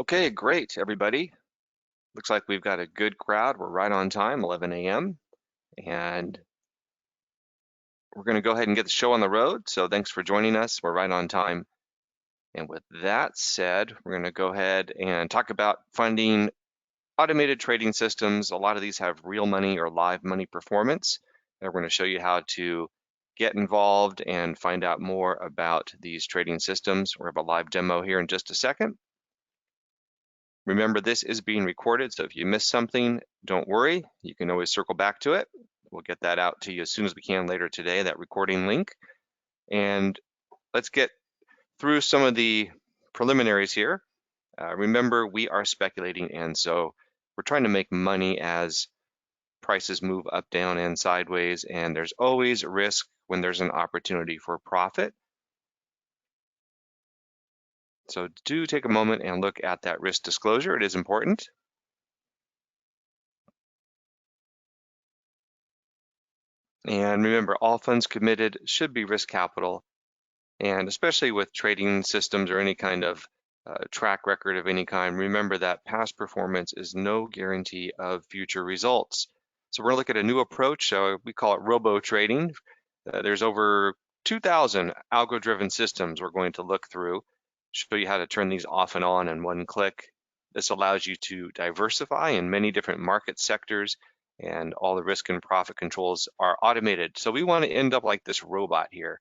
Okay, great, everybody. Looks like we've got a good crowd. We're right on time, 11 a.m. And we're going to go ahead and get the show on the road. So thanks for joining us. We're right on time. And with that said, we're going to go ahead and talk about funding automated trading systems. A lot of these have real money or live money performance. And we're going to show you how to get involved and find out more about these trading systems. We have a live demo here in just a second. Remember, this is being recorded, so if you missed something, don't worry. You can always circle back to it. We'll get that out to you as soon as we can later today, that recording link. And let's get through some of the preliminaries here. Remember, we are speculating, and so we're trying to make money as prices move up, down, and sideways, and there's always risk when there's an opportunity for profit. So do take a moment and look at that risk disclosure. It is important. And remember, all funds committed should be risk capital. And especially with trading systems or any kind of track record of any kind, remember that past performance is no guarantee of future results. So we're going to look at a new approach. We call it robo trading. There's over 2,000 algo-driven systems we're going to look through, show you how to turn these off and on in one click. This allows you to diversify in many different market sectors, and all the risk and profit controls are automated. So we want to end up like this robot here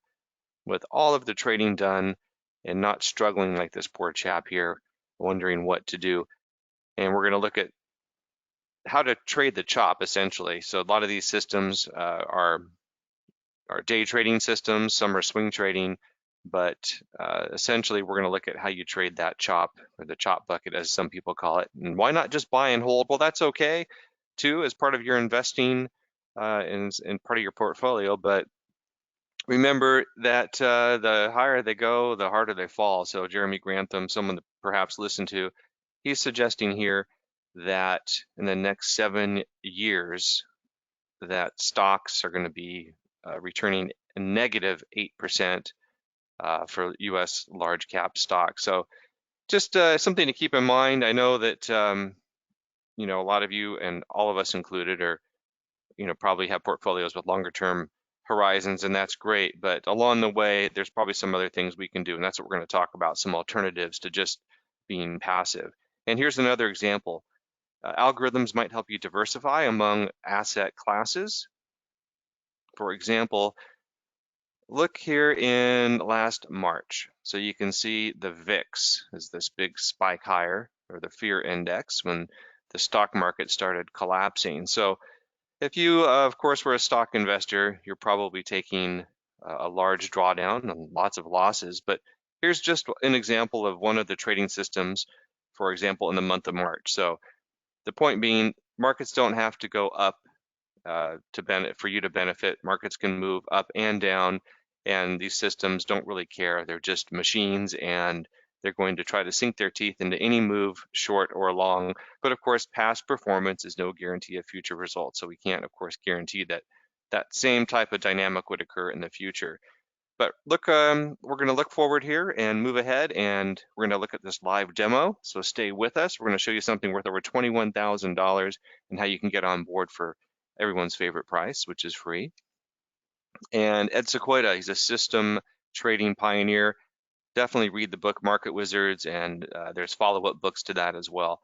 with all of the trading done and not struggling like this poor chap here, wondering what to do. And we're going to look at how to trade the chop essentially. So a lot of these systems are day trading systems, some are swing trading, but essentially we're going to look at how you trade that chop, or the chop bucket as some people call it. And why not just buy and hold? Well, that's okay too as part of your investing in part of your portfolio, but remember that the higher they go, the harder they fall. So Jeremy Grantham, someone to perhaps listen to, he's suggesting here that in the next 7 years, that stocks are going to be returning a negative 8% for U.S. large cap stocks. So just something to keep in mind. I know that a lot of you, and all of us included, are probably have portfolios with longer term horizons, and that's great. But along the way, there's probably some other things we can do, and that's what we're going to talk about, some alternatives to just being passive. And here's another example. Algorithms might help you diversify among asset classes. For example, look here in last March. So you can see the VIX is this big spike higher, or the fear index, when the stock market started collapsing. So if you, of course, were a stock investor, you're probably taking a large drawdown and lots of losses. But here's just an example of one of the trading systems, for example, in the month of March. So the point being, markets don't have to go up for you to benefit. Markets can move up and down, and these systems don't really care. They're just machines, and they're going to try to sink their teeth into any move, short or long. But of course, past performance is no guarantee of future results. So we can't, of course, guarantee that that same type of dynamic would occur in the future. But look, we're going to look forward here and move ahead, and we're going to look at this live demo. So stay with us. We're going to show you something worth over $21,000 and how you can get on board for everyone's favorite price, which is free. And Ed Sequoia, he's a system trading pioneer. Definitely read the book Market Wizards, and there's follow-up books to that as well.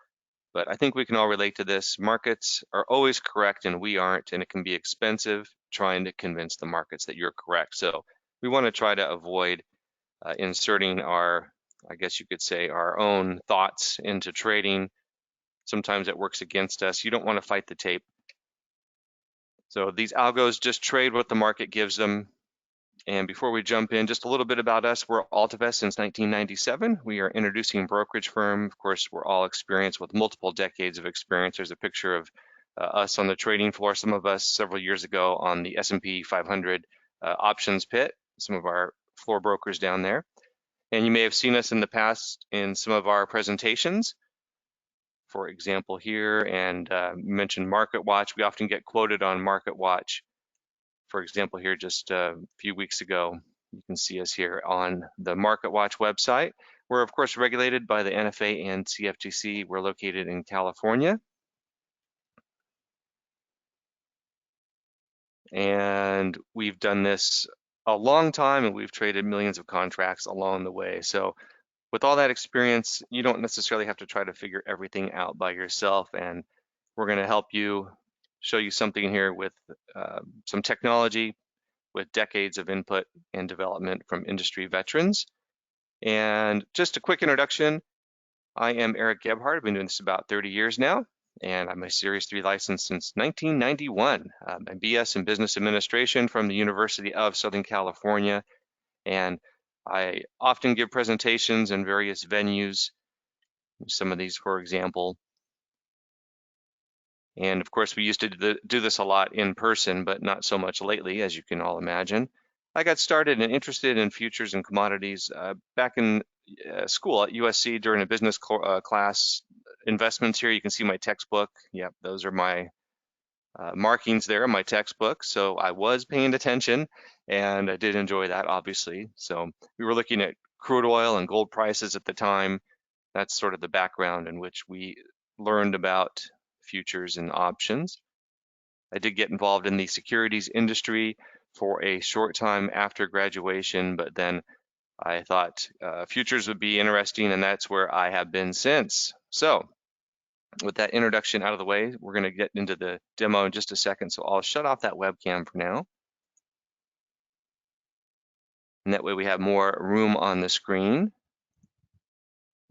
But I think we can all relate to this. Markets are always correct and we aren't, and it can be expensive trying to convince the markets that you're correct. So we want to try to avoid inserting our, I guess you could say, our own thoughts into trading. Sometimes it works against us. You don't want to fight the tape. So these algos just trade what the market gives them. And before we jump in, just a little bit about us. We're Altivest since 1997. We are an introducing brokerage firm. Of course, we're all experienced with multiple decades of experience. There's a picture of us on the trading floor, some of us several years ago on the S&P 500 options pit, some of our floor brokers down there. And you may have seen us in the past in some of our presentations. For example, here, and mentioned Market Watch. We often get quoted on Market Watch. For example, here just a few weeks ago, you can see us here on the Market Watch website. We're of course regulated by the NFA and CFTC. We're located in California. And we've done this a long time, and we've traded millions of contracts along the way. So with all that experience, you don't necessarily have to try to figure everything out by yourself. And we're going to help you, show you something here with some technology, with decades of input and development from industry veterans. And just a quick introduction, I am Eric Gebhardt. I've been doing this about 30 years now, and I'm a Series 3 licensed since 1991. My BS in Business Administration from the University of Southern California, and I often give presentations in various venues, some of these, for example. And of course, we used to do this a lot in person, but not so much lately, as you can all imagine. I got started and interested in futures and commodities back in school at USC during a business class. Investments here, you can see my textbook. Yep, those are my markings there in my textbook. So I was paying attention, and I did enjoy that, obviously. So we were looking at crude oil and gold prices at the time. That's sort of the background in which we learned about futures and options. I did get involved in the securities industry for a short time after graduation, but then I thought futures would be interesting, and that's where I have been since. So with that introduction out of the way, we're going to get into the demo in just a second. So I'll shut off that webcam for now. And that way we have more room on the screen.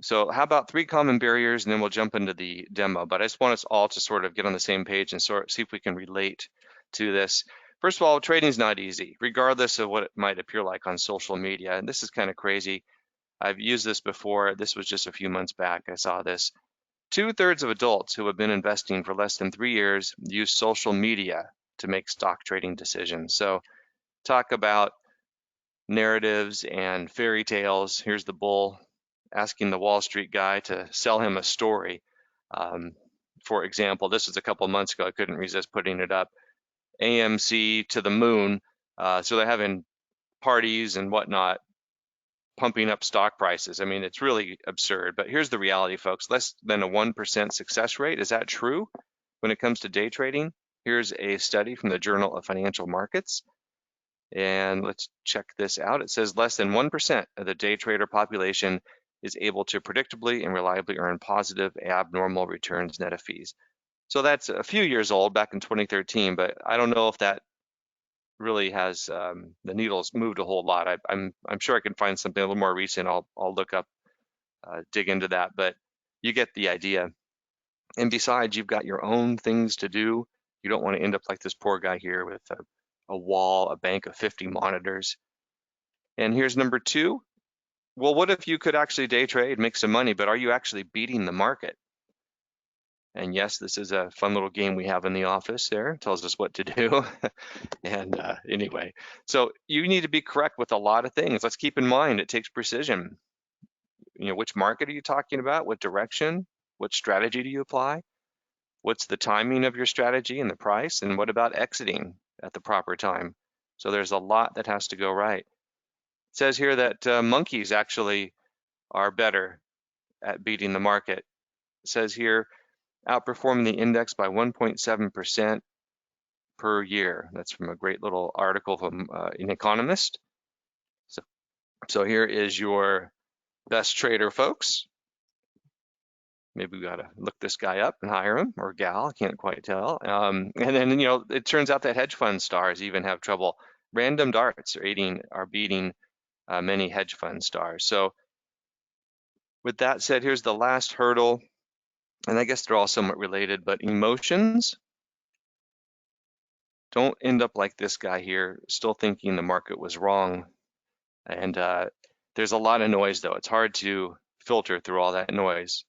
So how about 3 common barriers, and then we'll jump into the demo. But I just want us all to sort of get on the same page and see if we can relate to this. First of all, trading is not easy, regardless of what it might appear like on social media. And this is kind of crazy. I've used this before. This was just a few months back. I saw this. 2/3 of adults who have been investing for less than 3 years use social media to make stock trading decisions. So talk about narratives and fairy tales. Here's the bull asking the Wall Street guy to sell him a story. For example, this was a couple months ago. I couldn't resist putting it up. AMC to the moon. So they're having parties and whatnot, pumping up stock prices. I mean, it's really absurd. But here's the reality, folks. Less than a 1% success rate. Is that true when it comes to day trading? Here's a study from the Journal of Financial Markets. And let's check this out. It says less than 1% of the day trader population is able to predictably and reliably earn positive abnormal returns net of fees. So that's a few years old, back in 2013, but I don't know if that really has the needle's moved a whole lot. I'm sure I can find something a little more recent. I'll look up, dig into that, but you get the idea. And besides, you've got your own things to do. You don't want to end up like this poor guy here with a wall, a bank of 50 monitors. And here's number 2. Well, what if you could actually day trade, make some money, but are you actually beating the market? And yes, this is a fun little game we have in the office there. It tells us what to do. And anyway, so you need to be correct with a lot of things. Let's keep in mind it takes precision. You know, which market are you talking about? What direction? What strategy do you apply? What's the timing of your strategy and the price? And what about exiting at the proper time? So there's a lot that has to go right. It says here that monkeys actually are better at beating the market. It says here, outperforming the index by 1.7% per year. That's from a great little article from an economist. So here is your best trader, folks. Maybe we got to look this guy up and hire him, or gal, I can't quite tell. And then, you know, it turns out that hedge fund stars even have trouble. Random darts are beating many hedge fund stars. So with that said, here's the last hurdle. And I guess they're all somewhat related, but emotions. Don't end up like this guy here, still thinking the market was wrong. And there's a lot of noise, though. It's hard to filter through all that noise.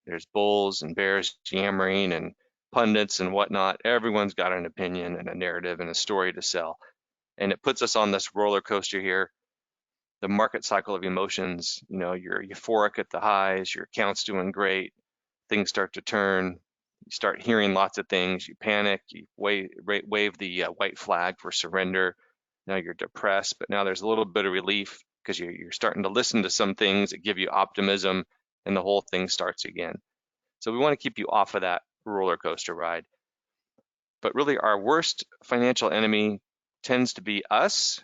There's bulls and bears yammering and pundits and whatnot. Everyone's got an opinion and a narrative and a story to sell. And it puts us on this roller coaster here. The market cycle of emotions, you know, you're euphoric at the highs, your account's doing great, things start to turn, you start hearing lots of things, you panic, you wave the white flag for surrender. Now you're depressed, but now there's a little bit of relief because you're starting to listen to some things that give you optimism, and the whole thing starts again. So we want to keep you off of that roller coaster ride. But really, our worst financial enemy tends to be us.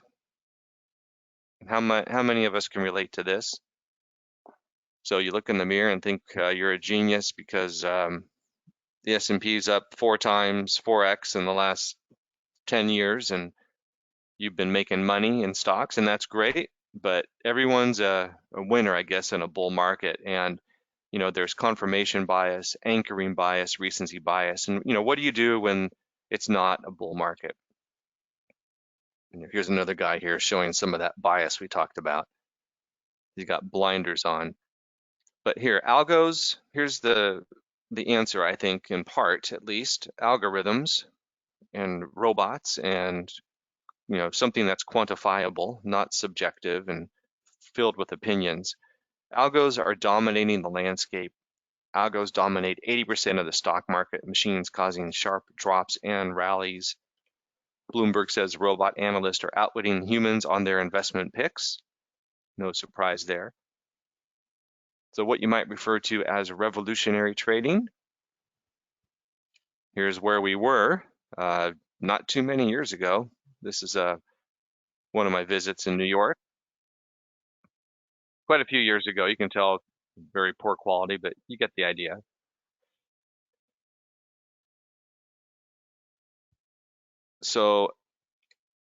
How many of us can relate to this? So you look in the mirror and think you're a genius because the S&P is up 4x, 4x in the last 10 years, and you've been making money in stocks, and that's great. But everyone's a winner, I guess, in a bull market. And there's confirmation bias, anchoring bias, recency bias. And what do you do when it's not a bull market? And here's another guy here showing some of that bias we talked about. He's got blinders on. But here, algos, here's the answer, I think, in part at least. Algorithms and robots and something that's quantifiable, not subjective and filled with opinions. Algos are dominating the landscape. Algos dominate 80% of the stock market, machines causing sharp drops and rallies. Bloomberg says robot analysts are outwitting humans on their investment picks. No surprise there. So what you might refer to as revolutionary trading. Here's where we were not too many years ago. This is one of my visits in New York. Quite a few years ago. You can tell very poor quality, but you get the idea. So,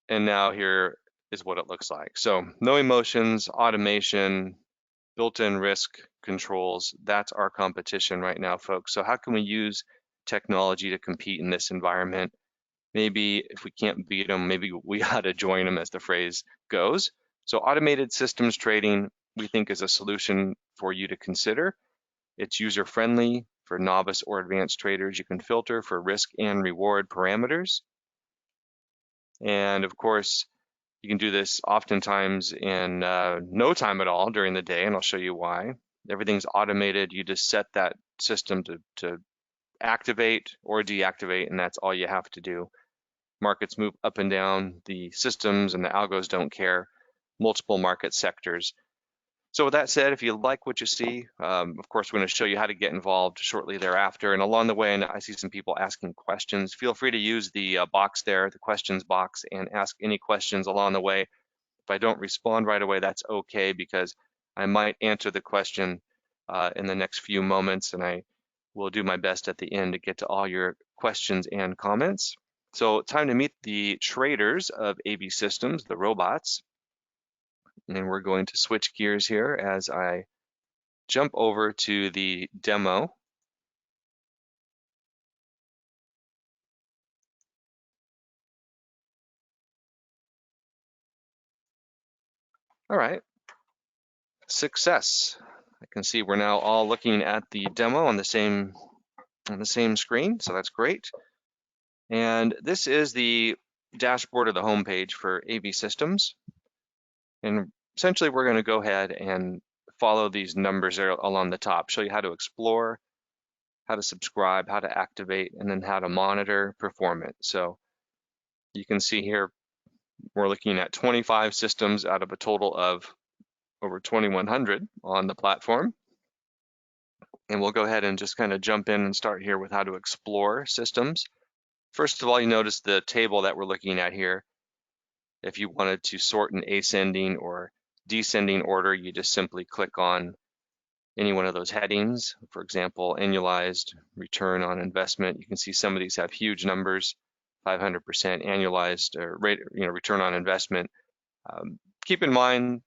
and now here is what it looks like. So no emotions, automation, built-in risk controls. That's our competition right now, folks. So how can we use technology to compete in this environment? Maybe if we can't beat them, maybe we ought to join them, as the phrase goes. So automated systems trading, we think, is a solution for you to consider. It's user-friendly for novice or advanced traders. You can filter for risk and reward parameters. And of course, you can do this oftentimes in no time at all during the day, and I'll show you why. Everything's automated. You just set that system to activate or deactivate, and that's all you have to do. Markets move up and down. The systems and the algos don't care. Multiple market sectors. So with that said, if you like what you see, of course, we're going to show you how to get involved shortly thereafter. And along the way, and I see some people asking questions, feel free to use the box there, the questions box, and ask any questions along the way. If I don't respond right away, that's okay, because I might answer the question in the next few moments, and I will do my best at the end to get to all your questions and comments. So time to meet the traders of AB Systems, the robots. And we're going to switch gears here as I jump over to the demo. All right, success. I can see we're now all looking at the demo on the same screen, so that's great. And this is the dashboard of the homepage for AB Systems. And essentially, we're going to go ahead and follow these numbers there along the top, show you how to explore, how to subscribe, how to activate, and then how to monitor performance. So you can see here, we're looking at 25 systems out of a total of over 2,100 on the platform. And we'll go ahead and just kind of jump in and start here with how to explore systems. First of all, you notice the table that we're looking at here. If you wanted to sort in ascending or descending order, you just simply click on any one of those headings. For example, annualized return on investment. You can see some of these have huge numbers, 500% annualized rate, return on investment. Keep in mind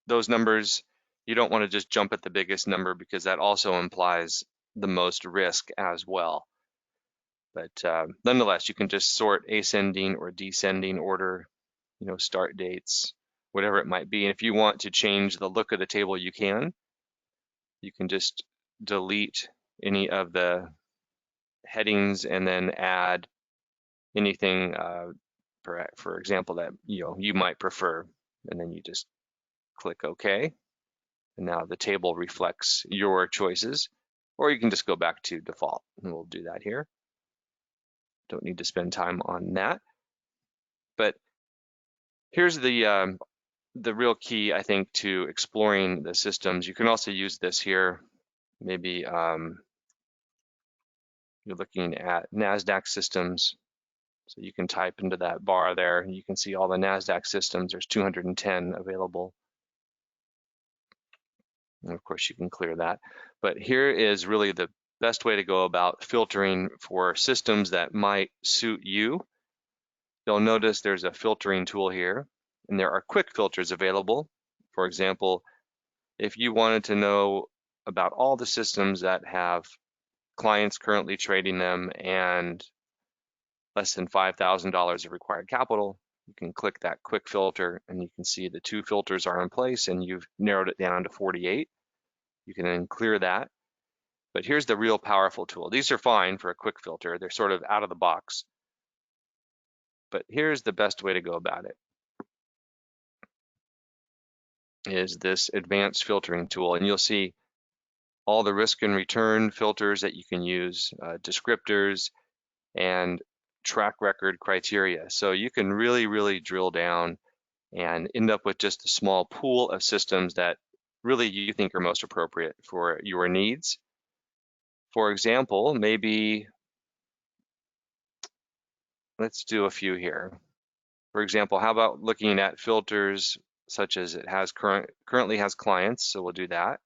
those numbers. You don't want to just jump at the biggest number, because that also implies the most risk as well. But nonetheless, you can just sort ascending or descending order, start dates, whatever it might be. And if you want to change the look of the table, you can. You can just delete any of the headings and then add anything, for example, that you might prefer, and then you just click OK. And now the table reflects your choices, or you can just go back to default, and we'll do that here. Don't need to spend time on that. But here's the the real key, I think, to exploring the systems, you can also use this here. Maybe you're looking at NASDAQ systems. So you can type into that bar there, and you can see all the NASDAQ systems. There's 210 available. And of course, you can clear that. But here is really the best way to go about filtering for systems that might suit you. You'll notice there's a filtering tool here, and there are quick filters available. For example, if you wanted to know about all the systems that have clients currently trading them and less than $5,000 of required capital, you can click that quick filter and you can see the 2 filters are in place and you've narrowed it down to 48. You can then clear that. But here's the real powerful tool. These are fine for a quick filter. They're sort of out of the box. But here's the best way to go about it, is this advanced filtering tool. And you'll see all the risk and return filters that you can use, descriptors, and track record criteria. So you can really, really drill down and end up with just a small pool of systems that really you think are most appropriate for your needs. For example, maybe let's do a few here. For example, how about looking at filters such as it has currently has clients, so we'll do that.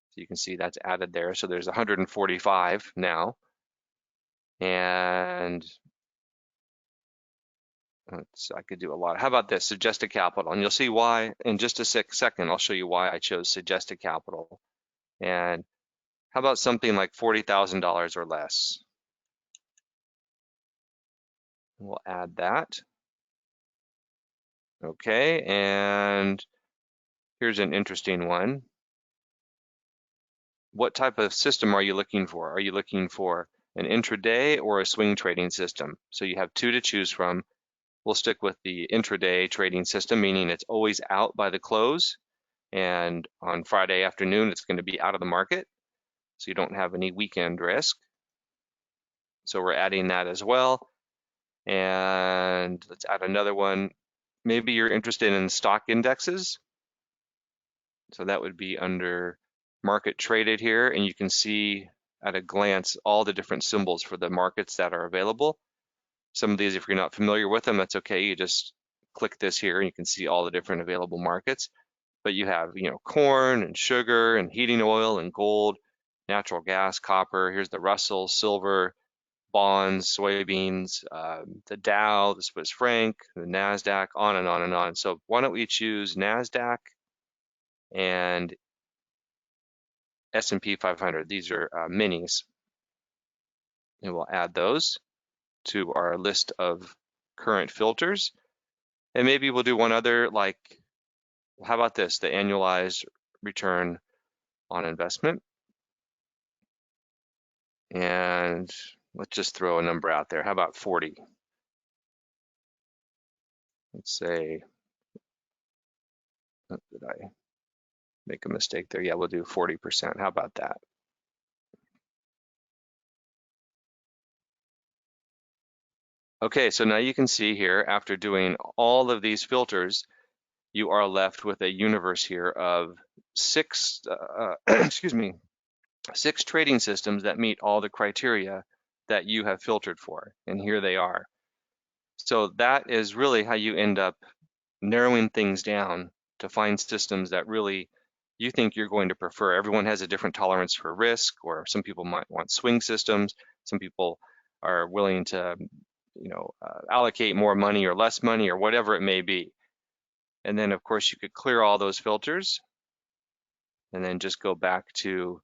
So you can see that's added there. So there's 145 now. And I could do a lot. How about this, suggested capital? And you'll see why in just a second. I'll show you why I chose suggested capital. And how about something like $40,000 or less? We'll add that. Okay, and here's an interesting one. What type of system are you looking for? Are you looking for an intraday or a swing trading system? So you have 2 to choose from. We'll stick with the intraday trading system, meaning it's always out by the close. And on Friday afternoon, it's going to be out of the market. So you don't have any weekend risk. So we're adding that as well. And let's add another one. Maybe you're interested in stock indexes. So that would be under market traded here. And you can see at a glance all the different symbols for the markets that are available. Some of these, if you're not familiar with them, that's okay. You just click this here and you can see all the different available markets. But you have, corn and sugar and heating oil and gold, natural gas, copper. Here's the Russell, silver, bonds, soybeans, the Dow, the Swiss franc, the NASDAQ, on and on and on. So why don't we choose NASDAQ and S&P 500. These are minis. And we'll add those to our list of current filters. And maybe we'll do one other, like, how about this, the annualized return on investment. And let's just throw a number out there. How about 40? Let's say, did I make a mistake there? Yeah, we'll do 40%. How about that? Okay, so now you can see here, after doing all of these filters, you are left with a universe here of 6, excuse me, 6 trading systems that meet all the criteria that you have filtered for, and here they are. So that is really how you end up narrowing things down to find systems that really you think you're going to prefer. Everyone has a different tolerance for risk, or some people might want swing systems. Some people are willing to, allocate more money or less money or whatever it may be. And then of course you could clear all those filters and then just go back to,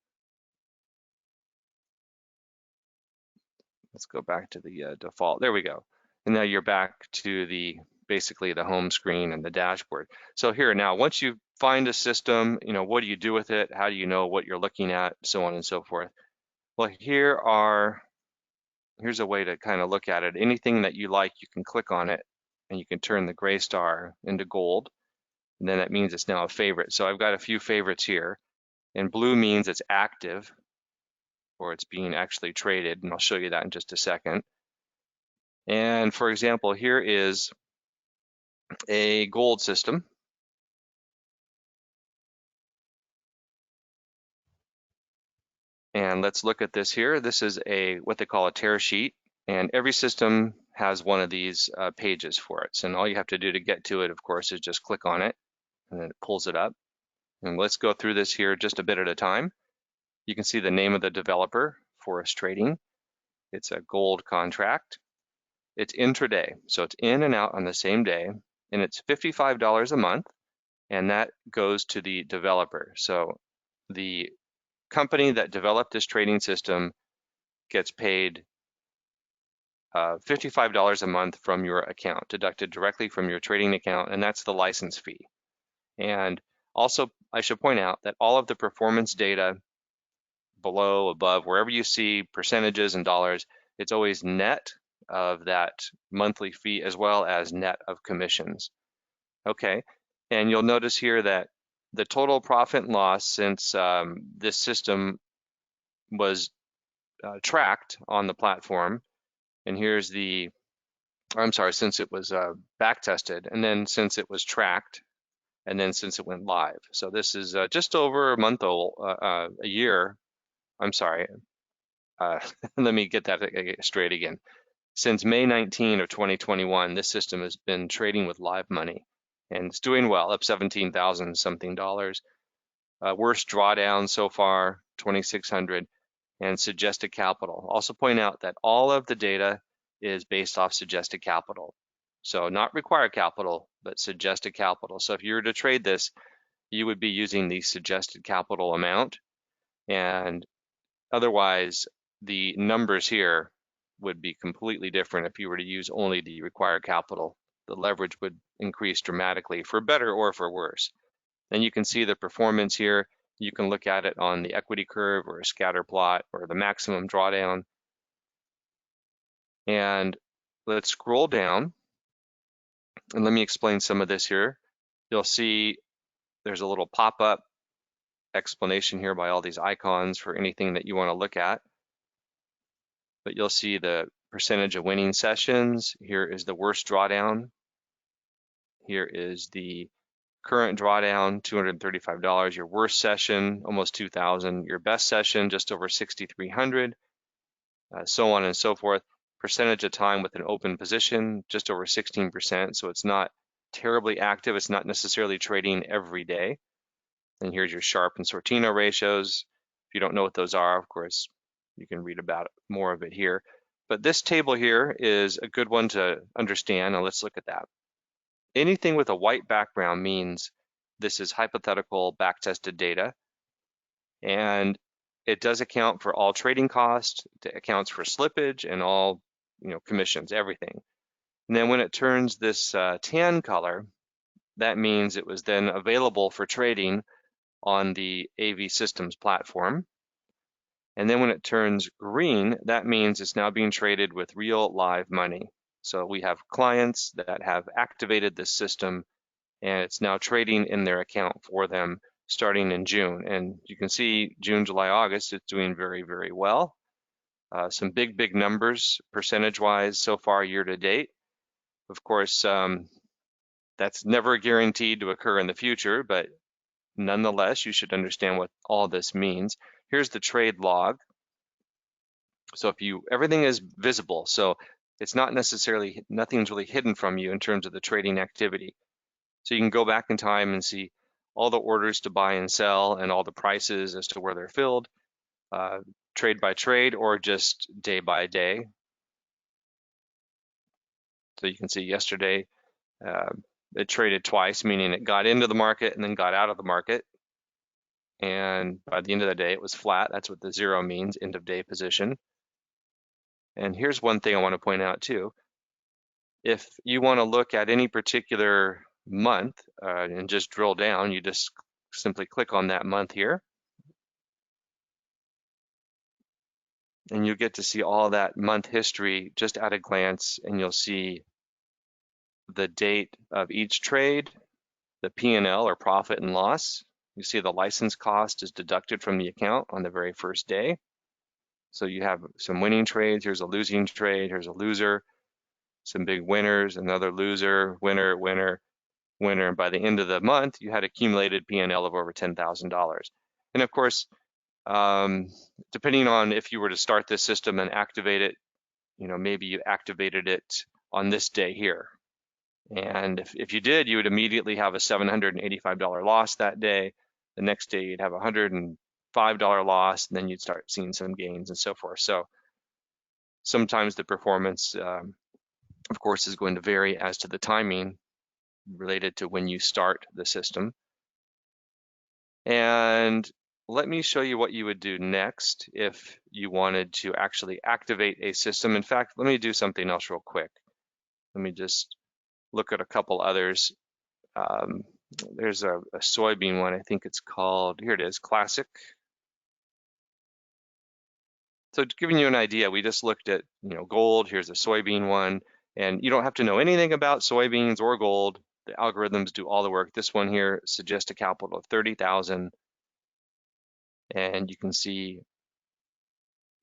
let's go back to the default. There we go. And now you're back to basically the home screen and the dashboard. So here now, once you find a system, what do you do with it? How do you know what you're looking at? So on and so forth. Well, here's a way to kind of look at it. Anything that you like, you can click on it and you can turn the gray star into gold. And then that means it's now a favorite. So I've got a few favorites here. And blue means it's active, or it's being actually traded. And I'll show you that in just a second. And for example, here is a gold system. And let's look at this here. This is what they call a tear sheet, and every system has one of these pages for it. So all you have to do to get to it, of course, is just click on it, and then it pulls it up. And let's go through this here just a bit at a time. You can see the name of the developer, Forest Trading. It's a gold contract. It's intraday, so it's in and out on the same day, and it's $55 a month, and that goes to the developer. So the company that developed this trading system gets paid $55 a month from your account, deducted directly from your trading account, and that's the license fee. And also, I should point out that all of the performance data below, above, wherever you see percentages and dollars, it's always net of that monthly fee as well as net of commissions. Okay, and you'll notice here that the total profit and loss since this system was tracked on the platform, and here's the, I'm sorry, since it was back tested, and then since it was tracked, and then since it went live. So this is just over a month old, a year. I'm sorry. Let me get that straight again. Since May 19 of 2021, this system has been trading with live money, and it's doing well, up 17,000 something dollars. Worst drawdown so far, 2,600, and suggested capital. Also point out that all of the data is based off suggested capital. So not required capital, but suggested capital. So if you were to trade this, you would be using the suggested capital amount, and otherwise the numbers here would be completely different if you were to use only the required capital. The leverage would increase dramatically for better or for worse. Then you can see the performance here. You can look at it on the equity curve or a scatter plot or the maximum drawdown. And let's scroll down and let me explain some of this here. You'll see there's a little pop-up explanation here by all these icons for anything that you want to look at. But you'll see the percentage of winning sessions. Here is the worst drawdown. Here is the current drawdown, $235. Your worst session, almost 2,000. Your best session, just over 6,300. So on and so forth. Percentage of time with an open position, just over 16%. So it's not terribly active. It's not necessarily trading every day. And here's your Sharpe and Sortino ratios. If you don't know what those are, of course, you can read about more of it here. But this table here is a good one to understand. Now let's look at that. Anything with a white background means this is hypothetical back-tested data, and it does account for all trading costs. It accounts for slippage and all, commissions, everything. And then when it turns this tan color, that means it was then available for trading on the AV Systems platform. And then when it turns green, that means it's now being traded with real live money. So we have clients that have activated this system, and it's now trading in their account for them starting in June. And you can see June, July, August, it's doing very, very well. Some big numbers percentage-wise so far year to date. Of course, that's never guaranteed to occur in the future, but nonetheless, you should understand what all this means. Here's the trade log. So everything is visible. So it's not necessarily, nothing's really hidden from you in terms of the trading activity. So you can go back in time and see all the orders to buy and sell and all the prices as to where they're filled, trade by trade or just day by day. So you can see yesterday, it traded twice, meaning it got into the market and then got out of the market. And by the end of the day, it was flat. That's what the zero means, end of day position. And here's one thing I want to point out too. If you want to look at any particular month and just drill down, you just simply click on that month here. And you'll get to see all that month history just at a glance, and you'll see the date of each trade, the P&L or profit and loss. You see the license cost is deducted from the account on the very first day. So you have some winning trades, here's a losing trade, here's a loser. some big winners, another loser, winner, winner, winner. And by the end of the month, you had accumulated P&L of over $10,000. And of course, depending on if you were to start this system and activate it, maybe you activated it on this day here. And if you did, you would immediately have a $785 loss that day. The next day you'd have a $105 loss, and then you'd start seeing some gains and so forth. So sometimes the performance, of course, is going to vary as to the timing related to when you start the system. And let me show you what you would do next if you wanted to actually activate a system. In fact, let me do something else real quick. Let me just look at a couple others. There's a soybean one. I think it's called, here it is, Classic. So giving you an idea, we just looked at, gold. Here's a soybean one. And you don't have to know anything about soybeans or gold. The algorithms do all the work. This one here suggests a capital of 30,000. And you can see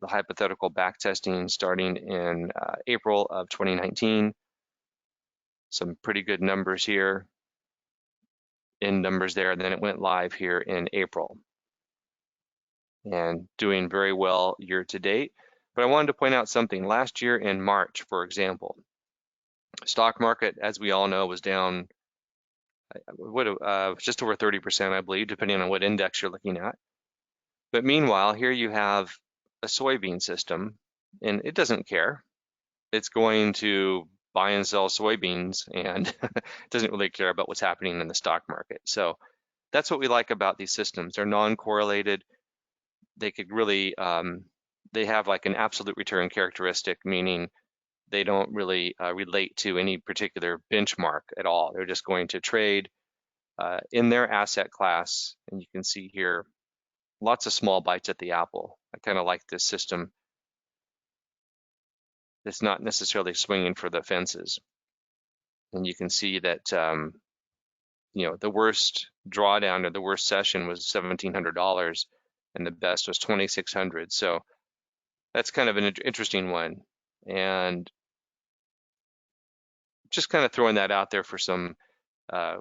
the hypothetical backtesting starting in April of 2019. Some pretty good numbers here, in numbers there. And then it went live here in April and doing very well year to date. But I wanted to point out something. Last year in March, for example, stock market, as we all know, was down just over 30%, I believe, depending on what index you're looking at. But meanwhile, here you have a soybean system, and it doesn't care. It's going to buy and sell soybeans and doesn't really care about what's happening in the stock market. So that's what we like about these systems. They're non-correlated. They could really, they have like an absolute return characteristic, meaning they don't really relate to any particular benchmark at all. They're just going to trade in their asset class. And you can see here, lots of small bites at the apple. I kind of like this system. It's not necessarily swinging for the fences. And you can see that, the worst drawdown or the worst session was $1,700 and the best was $2,600. So that's kind of an interesting one. And just kind of throwing that out there for some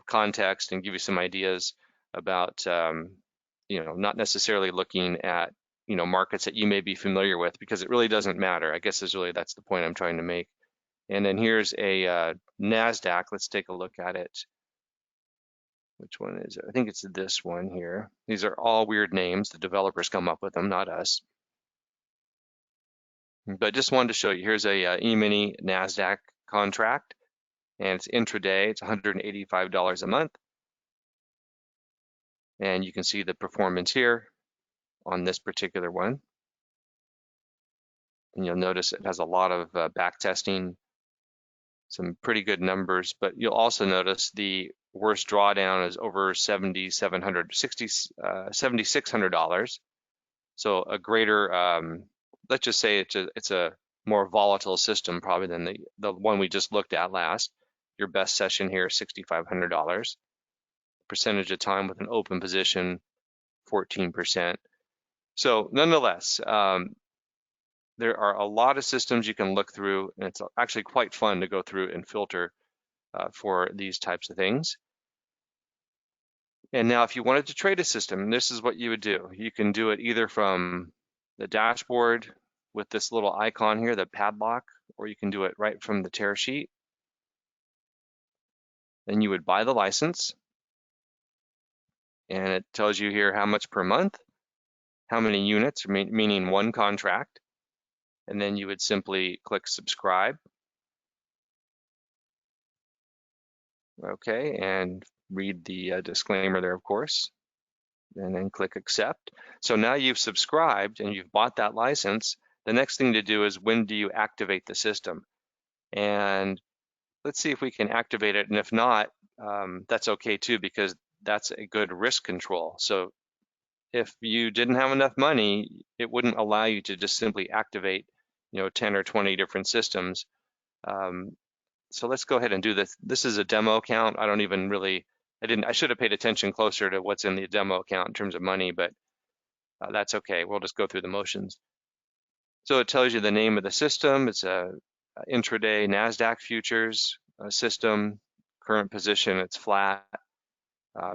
context and give you some ideas about, not necessarily looking at, markets that you may be familiar with, because it really doesn't matter. I guess that's the point I'm trying to make. And then here's a NASDAQ. Let's take a look at it. Which one is it? I think it's this one here. These are all weird names. The developers come up with them, not us. But just wanted to show you, here's a E-mini NASDAQ contract, and it's intraday. It's $185 a month. And you can see the performance here on this particular one. And you'll notice it has a lot of back testing, some pretty good numbers, but you'll also notice the worst drawdown is over $7,600. So a greater, let's just say it's a more volatile system probably than the one we just looked at last. Your best session here is $6,500. Percentage of time with an open position, 14%. So nonetheless, there are a lot of systems you can look through, and it's actually quite fun to go through and filter for these types of things. And now if you wanted to trade a system, this is what you would do. You can do it either from the dashboard with this little icon here, the padlock, or you can do it right from the tear sheet. Then you would buy the license, and it tells you here how much per month, how many units, meaning one contract, and then you would simply click subscribe. Okay, and read the disclaimer there, of course, and then click accept. So now you've subscribed and you've bought that license. The next thing to do is, when do you activate the system? And let's see if we can activate it. And if not, that's okay too, because that's a good risk control. So if you didn't have enough money, it wouldn't allow you to just simply activate 10 or 20 different systems. So let's go ahead and do this. This is a demo account. I should have paid attention closer to what's in the demo account in terms of money, but that's okay. We'll just go through the motions. So it tells you the name of the system. It's a intraday NASDAQ futures system. Current position, it's flat.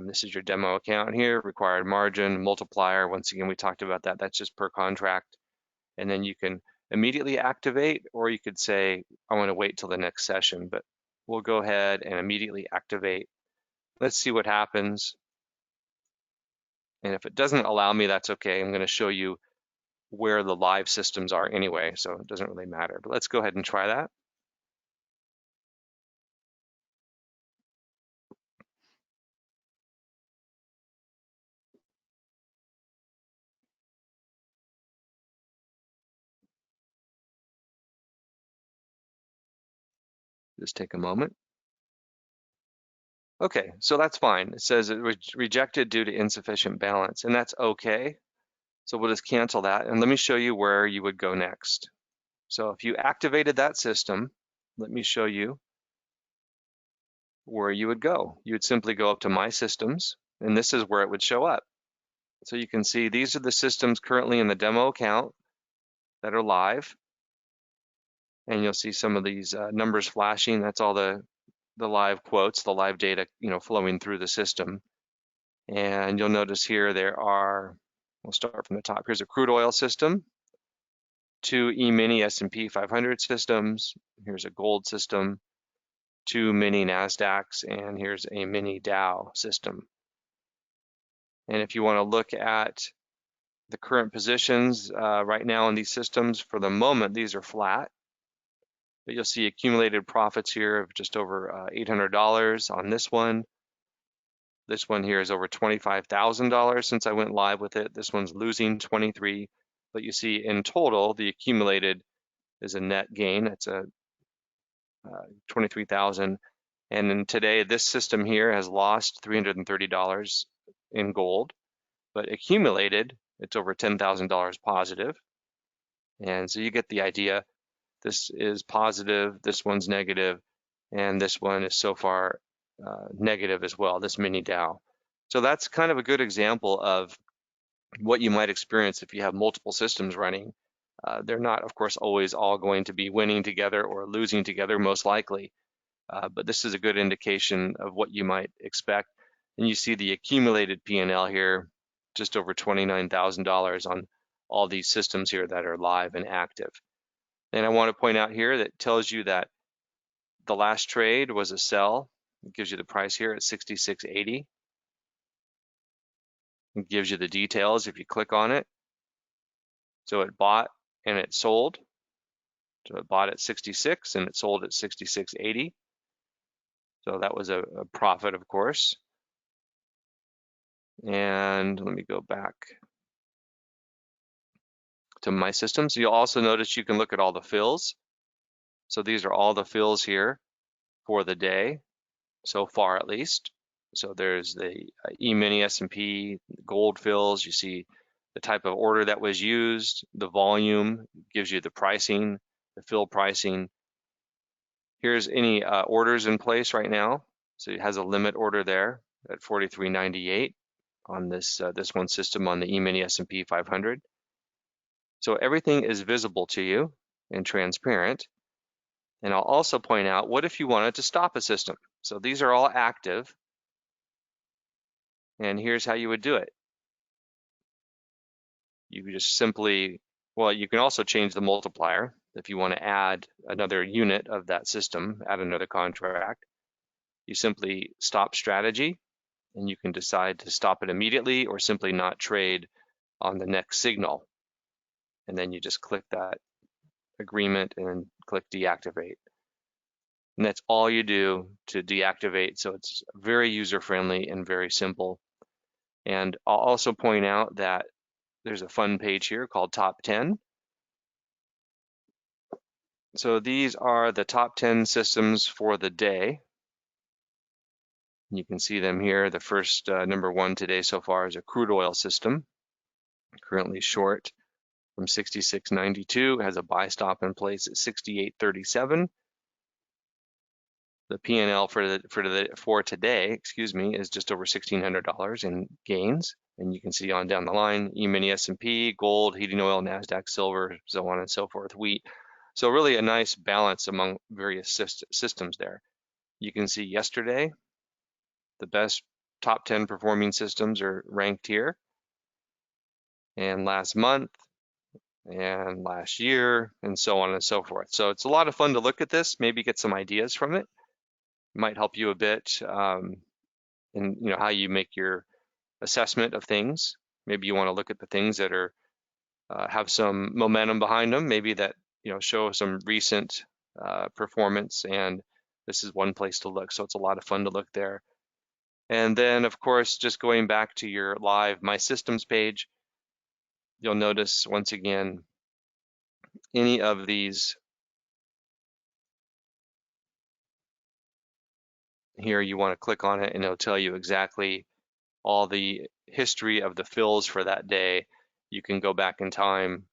This is your demo account here, required margin, multiplier. Once again, we talked about that. That's just per contract. And then you can immediately activate, or you could say, I want to wait till the next session, but we'll go ahead and immediately activate. Let's see what happens. And if it doesn't allow me, that's okay. I'm going to show you where the live systems are anyway, so it doesn't really matter. But let's go ahead and try that. Just take a moment. Okay, so that's fine. It says it was rejected due to insufficient balance, and that's okay. So we'll just cancel that, and let me show you where you would go next. So if you activated that system, let me show you where you would go. You would simply go up to My Systems, and this is where it would show up. So you can see these are the systems currently in the demo account that are live, and you'll see some of these numbers flashing. That's all the live quotes, the live data, flowing through the system. And you'll notice here there are, we'll start from the top. Here's a crude oil system, 2 E-mini S&P 500 systems. Here's a gold system, 2 mini NASDAQs, and here's a mini Dow system. And if you want to look at the current positions right now in these systems, for the moment, these are flat. But you'll see accumulated profits here of just over $800 on this one. This one here is over $25,000 since I went live with it. This one's losing 23, but you see in total, the accumulated is a net gain. It's a 23,000. And then today, this system here has lost $330 in gold, but accumulated, it's over $10,000 positive. And so you get the idea. This is positive, this one's negative, and this one is so far negative as well, this mini Dow. So that's kind of a good example of what you might experience if you have multiple systems running. They're not, of course, always all going to be winning together or losing together, most likely. But this is a good indication of what you might expect. And you see the accumulated P&L here, just over $29,000 on all these systems here that are live and active. And I want to point out here that tells you that the last trade was a sell. It gives you the price here at 66.80. It gives you the details if you click on it. So it bought and it sold. So it bought at 66 and it sold at 66.80. So that was a profit, of course. And let me go back to My Systems. You'll also notice you can look at all the fills. So these are all the fills here for the day, so far at least. So there's the E-mini S&P gold fills. You see the type of order that was used, the volume gives you the pricing, the fill pricing. Here's any orders in place right now. So it has a limit order there at 43.98 on this one system on the E-mini S&P 500. So everything is visible to you and transparent. And I'll also point out, what if you wanted to stop a system? So these are all active. And here's how you would do it. You could just simply, well, you can also change the multiplier if you want to add another unit of that system, add another contract. You simply stop strategy, and you can decide to stop it immediately or simply not trade on the next signal. And then you just click that agreement and click deactivate. And that's all you do to deactivate. So it's very user-friendly and very simple. And I'll also point out that there's a fun page here called Top 10. So these are the top 10 systems for the day. You can see them here. The first number one today so far is a crude oil system, currently short from 66.92, has a buy stop in place at 68.37. The P&L for today, is just over $1,600 in gains. And you can see on down the line, E-mini S&P, gold, heating oil, NASDAQ, silver, so on and so forth, wheat. So really a nice balance among various systems there. You can see yesterday, the best top 10 performing systems are ranked here, and last month, and last year, and so on and so forth. So it's a lot of fun to look at this, maybe get some ideas from it. Might help you a bit in how you make your assessment of things. Maybe you want to look at the things that are have some momentum behind them, maybe that show some recent performance, and this is one place to look. So it's a lot of fun to look there. And then, of course, just going back to your live My Systems page, you'll notice once again, any of these here, you want to click on it and it'll tell you exactly all the history of the fills for that day. You can go back in time.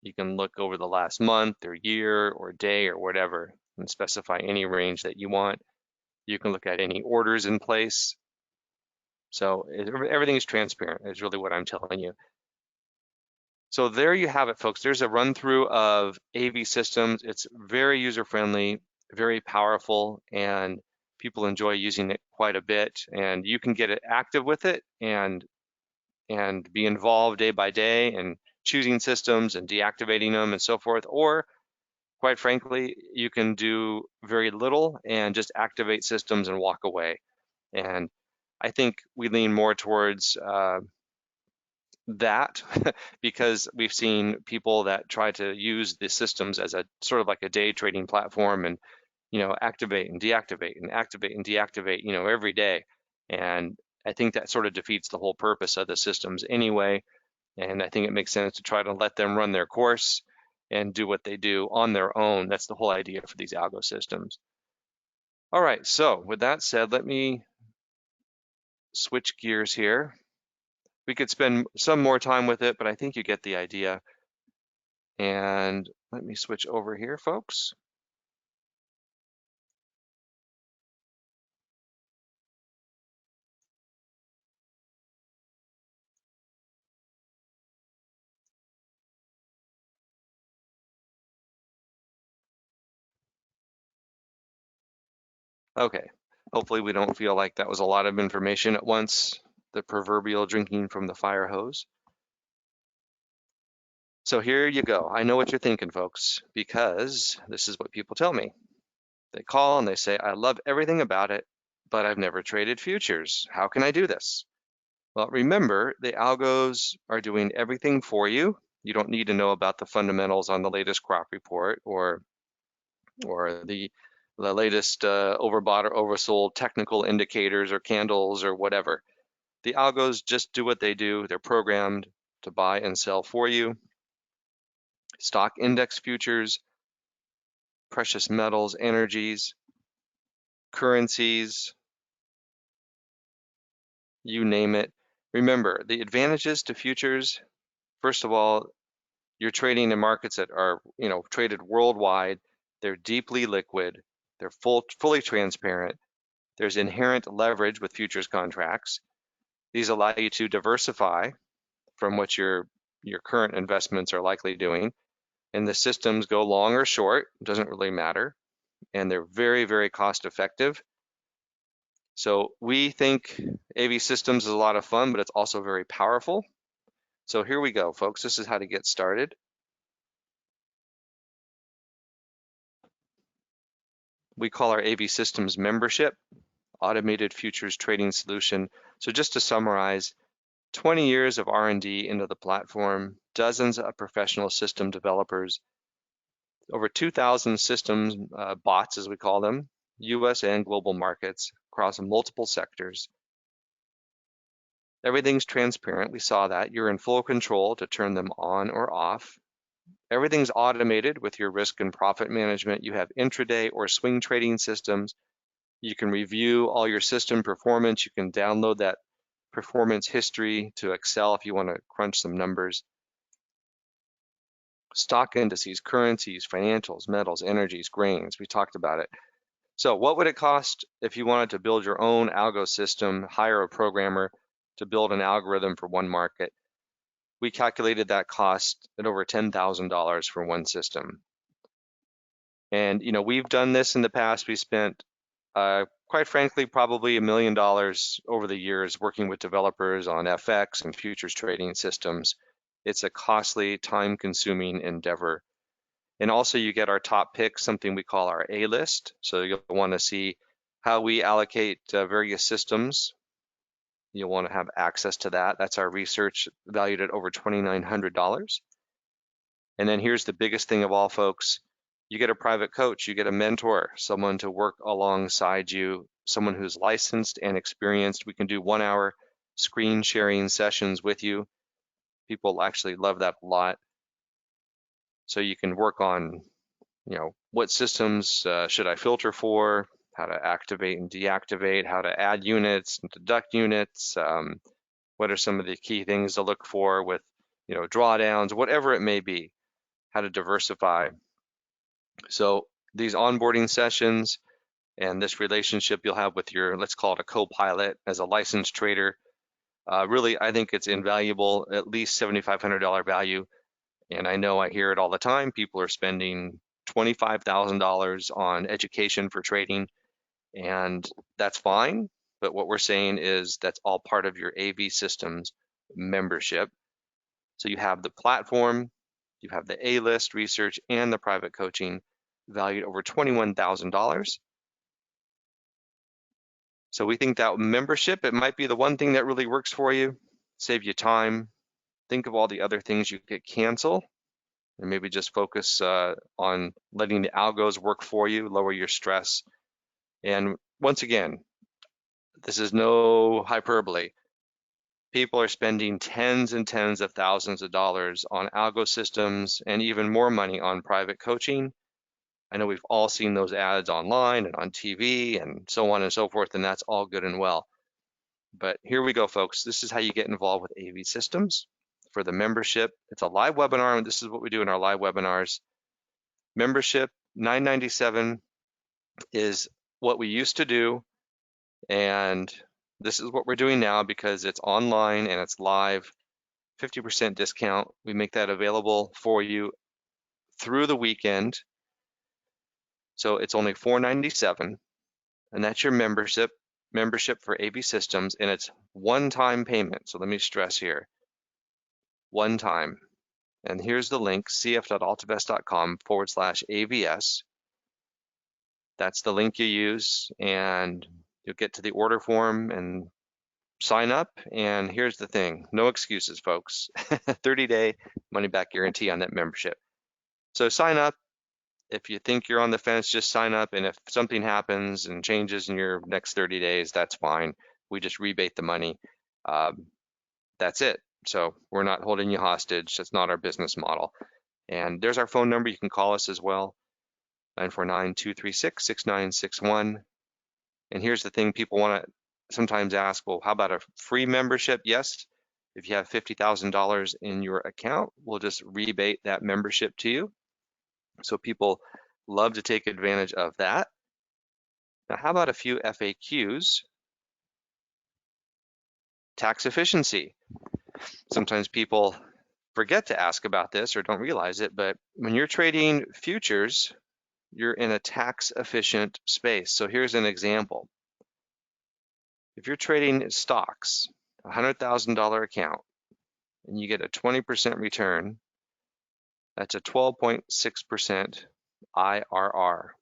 You can look over the last month or year or day or whatever and specify any range that you want. You can look at any orders in place. So everything is transparent is really what I'm telling you. So there you have it, folks. There's a run through of AV systems. It's very user friendly, very powerful, and people enjoy using it quite a bit. And you can get it active with it and be involved day by day and choosing systems and deactivating them and so forth. Or quite frankly, you can do very little and just activate systems and walk away. And I think we lean more towards that because we've seen people that try to use the systems as a sort of like a day trading platform and activate and deactivate and activate and deactivate every day. And I think that sort of defeats the whole purpose of the systems anyway. And I think it makes sense to try to let them run their course and do what they do on their own. That's the whole idea for these algo systems. All right, so with that said, let me switch gears here. We could spend some more time with it, but I think you get the idea. And let me switch over here, folks. Okay, hopefully we don't feel like that was a lot of information at once, the proverbial drinking from the fire hose. So here you go. I know what you're thinking, folks, because this is what people tell me. They call and they say, I love everything about it, but I've never traded futures. How can I do this? Well, remember, the algos are doing everything for you. You don't need to know about the fundamentals on the latest crop report or the latest overbought or oversold technical indicators or candles or whatever. The algos just do what they do. They're programmed to buy and sell for you. Stock index futures, precious metals, energies, currencies, you name it. Remember, the advantages to futures, first of all, you're trading in markets that are, traded worldwide. They're deeply liquid. They're fully transparent. There's inherent leverage with futures contracts. These allow you to diversify from what your current investments are likely doing. And the systems go long or short, doesn't really matter. And they're very, very cost effective. So we think AV systems is a lot of fun, but it's also very powerful. So here we go, folks. This is how to get started. We call our AV systems membership, automated futures trading solution. So just to summarize, 20 years of R&D into the platform, dozens of professional system developers, over 2,000 systems bots, as we call them, US and global markets across multiple sectors. Everything's transparent. We saw that. You're in full control to turn them on or off. Everything's automated with your risk and profit management. You have intraday or swing trading systems. You can review all your system performance. You can download that performance history to Excel if you want to crunch some numbers. Stock indices, currencies, financials, metals, energies, grains. We talked about it. So what would it cost if you wanted to build your own algo system, hire a programmer to build an algorithm for one market? We calculated that cost at over $10,000 for one system. And we've done this in the past. We spent, quite frankly, probably $1 million over the years working with developers on FX and futures trading systems. It's a costly, time-consuming endeavor. And also you get our top picks, something we call our A list. So you'll want to see how we allocate various systems. You'll want to have access to that. That's our research valued at over $2,900. And then here's the biggest thing of all, folks. You get a private coach, you get a mentor, someone to work alongside you, someone who's licensed and experienced. We can do 1 hour screen sharing sessions with you. People actually love that a lot. So you can work on, what systems should I filter for, how to activate and deactivate, how to add units and deduct units, what are some of the key things to look for with, drawdowns, whatever it may be, how to diversify. So these onboarding sessions and this relationship you'll have with your, let's call it a co-pilot as a licensed trader, really, I think it's invaluable, at least $7,500 value. And I know I hear it all the time. People are spending $25,000 on education for trading, and that's fine. But what we're saying is that's all part of your AV Systems membership. So you have the platform, you have the A-list research, and the private coaching valued over $21,000. So we think that membership, it might be the one thing that really works for you, save you time. Think of all the other things you could cancel and maybe just focus on letting the algos work for you, lower your stress. And once again, this is no hyperbole. People are spending tens and tens of thousands of dollars on algo systems and even more money on private coaching. I know we've all seen those ads online and on TV and so on and so forth, and that's all good and well. But here we go, folks. This is how you get involved with AV Systems for the membership. It's a live webinar, and this is what we do in our live webinars. Membership, $997 is what we used to do, and this is what we're doing now because it's online and it's live. 50% discount. We make that available for you through the weekend. So it's only $497, and that's your membership for AV Systems, and it's one-time payment. So let me stress here, one time. And here's the link, cf.altivest.com/AVS. That's the link you use, and you'll get to the order form and sign up. And here's the thing, no excuses, folks. 30-day money-back guarantee on that membership. So sign up. If you think you're on the fence, just sign up. And if something happens and changes in your next 30 days, that's fine. We just rebate the money. That's it. So we're not holding you hostage. That's not our business model. And there's our phone number. You can call us as well, 949-236-6961. And here's the thing, people want to sometimes ask, well, how about a free membership? Yes, if you have $50,000 in your account, we'll just rebate that membership to you. So people love to take advantage of that. Now, how about a few FAQs? Tax efficiency. Sometimes people forget to ask about this or don't realize it, but when you're trading futures, you're in a tax efficient space. So here's an example. If you're trading stocks, a $100,000 account, and you get a 20% return, that's a 12.6% IRR.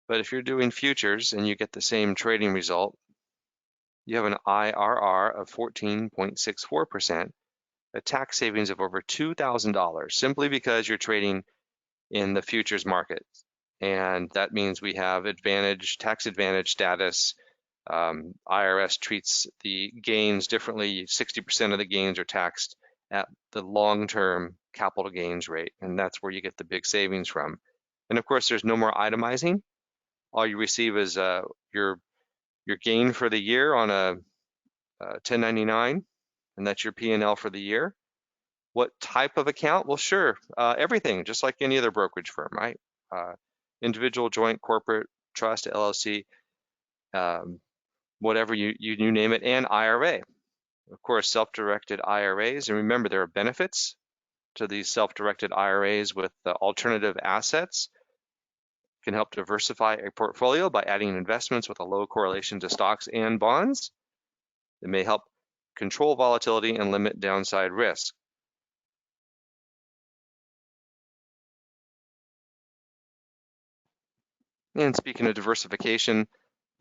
But if you're doing futures and you get the same trading result, you have an IRR of 14.64%, a tax savings of over $2,000 simply because you're trading in the futures market. And that means we have tax advantage status. IRS treats the gains differently. 60% of the gains are taxed at the long-term capital gains rate, and that's where you get the big savings from. And of course, there's no more itemizing. All you receive is your gain for the year on a 1099, and that's your P&L for the year. What type of account? Well, sure, everything, just like any other brokerage firm, right? Individual, joint, corporate, trust, LLC, whatever you name it, and IRA. Of course, self-directed IRAs, and remember there are benefits to these self-directed IRAs with the alternative assets. can help diversify a portfolio by adding investments with a low correlation to stocks and bonds. It may help control volatility and limit downside risk. And speaking of diversification,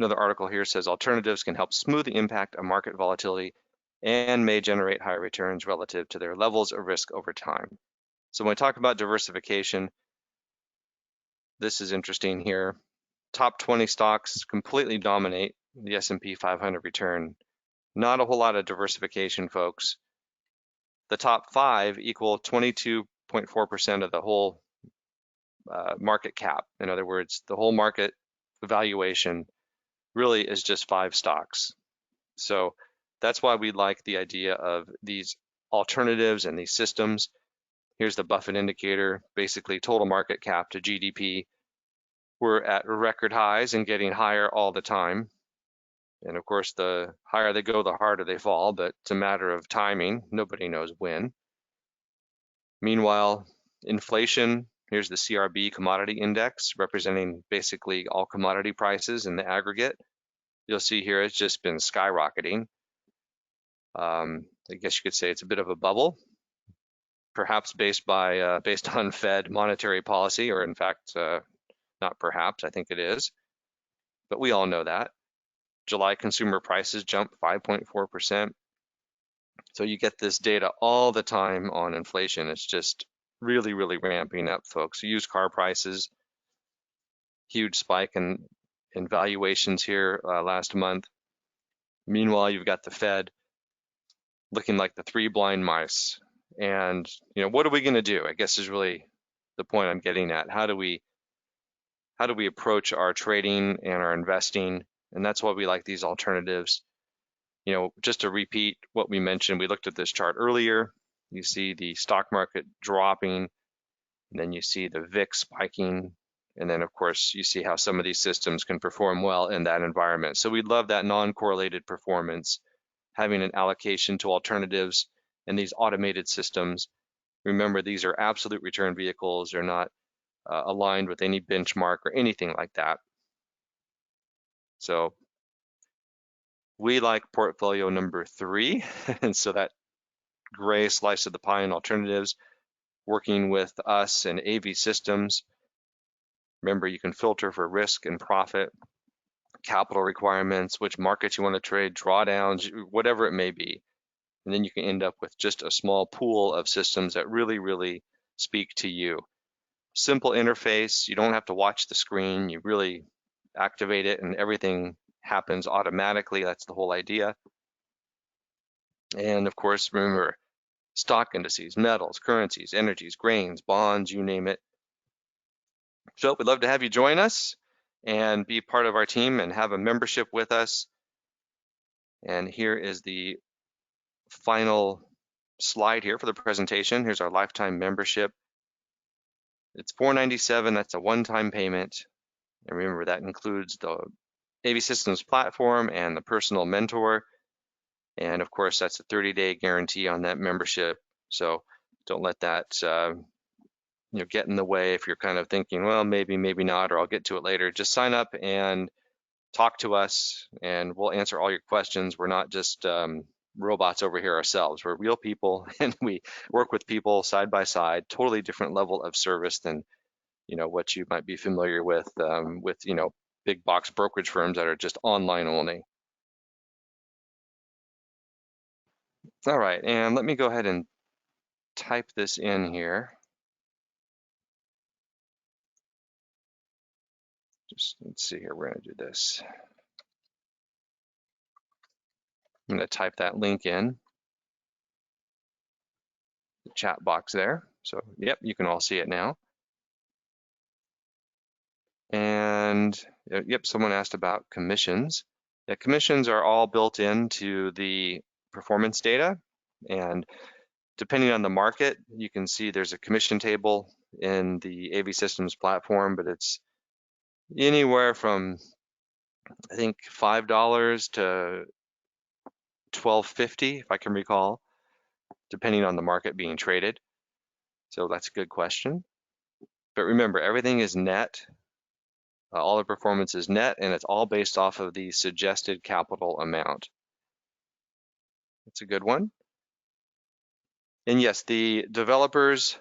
another article here says alternatives can help smooth the impact of market volatility and may generate higher returns relative to their levels of risk over time. So when we talk about diversification, this is interesting here. Top 20 stocks completely dominate the S&P 500 return. Not a whole lot of diversification, folks. The top 5 equal 22.4% of the whole market cap. In other words, the whole market valuation really is just 5 stocks. So that's why we like the idea of these alternatives and these systems. Here's the Buffett indicator, basically total market cap to GDP. We're at record highs and getting higher all the time. And of course, the higher they go, the harder they fall, but it's a matter of timing. Nobody knows when. Meanwhile, inflation, here's the CRB commodity index representing basically all commodity prices in the aggregate. You'll see here it's just been skyrocketing. I guess you could say it's a bit of a bubble, perhaps based on Fed monetary policy, or in fact, not perhaps, I think it is. But we all know that. July consumer prices jumped 5.4%. So you get this data all the time on inflation. It's just really, really ramping up, folks. Used car prices, huge spike in valuations here last month. Meanwhile, you've got the Fed looking like the 3 blind mice. And, what are we going to do? I guess is really the point I'm getting at. How do we approach our trading and our investing? And that's why we like these alternatives. Just to repeat what we mentioned, we looked at this chart earlier. You see the stock market dropping, and then you see the VIX spiking. And then, of course, you see how some of these systems can perform well in that environment. So we love that non-correlated performance, having an allocation to alternatives and these automated systems. Remember, these are absolute return vehicles. They're not aligned with any benchmark or anything like that. So we like portfolio number 3. And so that gray slice of the pie in alternatives, working with us and AV systems. Remember, you can filter for risk and profit, capital requirements, which markets you want to trade, drawdowns, whatever it may be. And then you can end up with just a small pool of systems that really, really speak to you. Simple interface. You don't have to watch the screen. You really activate it and everything happens automatically. That's the whole idea. And of course, remember, stock indices, metals, currencies, energies, grains, bonds, you name it. So we'd love to have you join us and be part of our team and have a membership with us. And here is the final slide here for the presentation. Here's our lifetime membership. It's $497. That's a one-time payment. And remember, that includes the AV Systems platform and the personal mentor. And of course, that's a 30-day guarantee on that membership. So don't let that get in the way if you're kind of thinking, well, maybe not, or I'll get to it later. Just sign up and talk to us, and we'll answer all your questions. We're not just robots over here ourselves. We're real people, and we work with people side by side. Totally different level of service than what you might be familiar with big box brokerage firms that are just online only. All right, and let me go ahead and type this in here. Just let's see here, we're gonna do this. I'm gonna type that link in the chat box there. So yep, you can all see it now. And yep, someone asked about commissions. Yeah, commissions are all built into the performance data, and depending on the market, you can see there's a commission table in the AV Systems platform, but it's anywhere from, I think, $5 to $12.50, if I can recall, depending on the market being traded. So that's a good question. But remember, everything is net. All the performance is net, and it's all based off of the suggested capital amount. That's a good one. And yes, the developers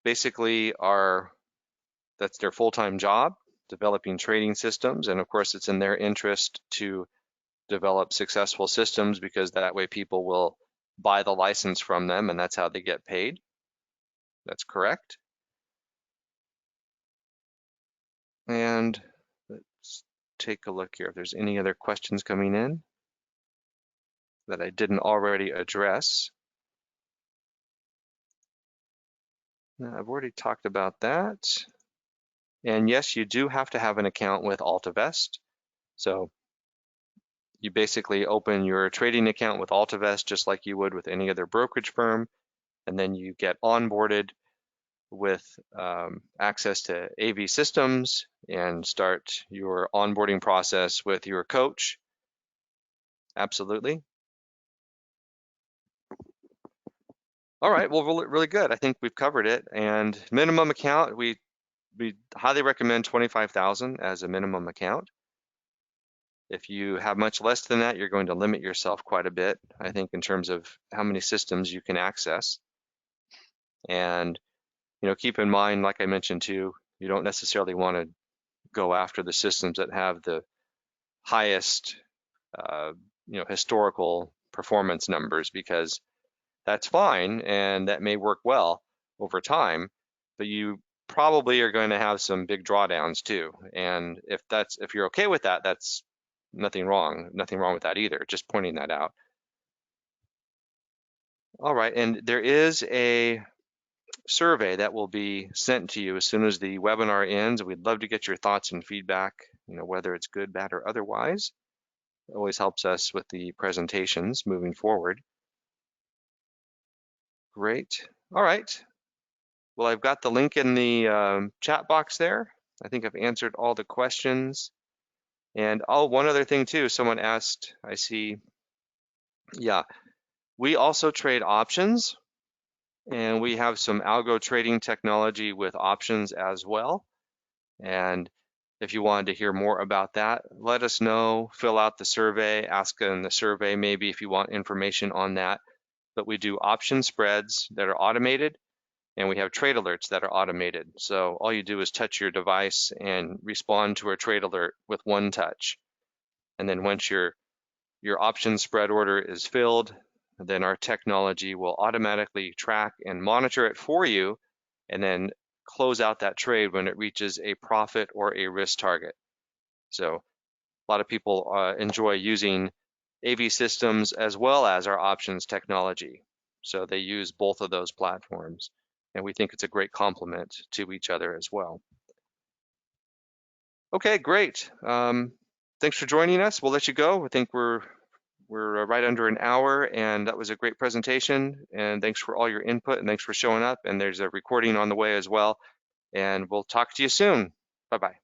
basically that's their full-time job, developing trading systems. And of course, it's in their interest to develop successful systems because that way people will buy the license from them and that's how they get paid. That's correct. And let's take a look here if there's any other questions coming in that I didn't already address. Now, I've already talked about that. And yes, you do have to have an account with AltaVest. So you basically open your trading account with AltaVest just like you would with any other brokerage firm, and then you get onboarded with access to AV systems and start your onboarding process with your coach. Absolutely. All right, well, really good. I think we've covered it. And minimum account, we highly recommend 25,000 as a minimum account. If you have much less than that, you're going to limit yourself quite a bit, I think, in terms of how many systems you can access. And keep in mind, like I mentioned too, you don't necessarily want to go after the systems that have the highest, historical performance numbers, because that's fine and that may work well over time, but you probably are going to have some big drawdowns too. And if you're okay with that, that's nothing wrong with that either. Just pointing that out. All right, and there is a survey that will be sent to you as soon as the webinar ends. We'd love to get your thoughts and feedback, whether it's good, bad, or otherwise. It always helps us with the presentations moving forward. Great. All right. Well, I've got the link in the chat box there. I think I've answered all the questions. And one other thing too, someone asked, I see, yeah, we also trade options, and we have some algo trading technology with options as well. And if you wanted to hear more about that, let us know, fill out the survey, ask in the survey maybe if you want information on that. But we do option spreads that are automated, and we have trade alerts that are automated. So all you do is touch your device and respond to a trade alert with one touch. And then once your option spread order is filled, then our technology will automatically track and monitor it for you, and then close out that trade when it reaches a profit or a risk target. So a lot of people enjoy using AV systems as well as our options technology. So they use both of those platforms, and we think it's a great complement to each other as well. Okay, great. Thanks for joining us. We'll let you go. I think we're right under an hour, and that was a great presentation. And thanks for all your input, and thanks for showing up. And there's a recording on the way as well. And we'll talk to you soon. Bye-bye.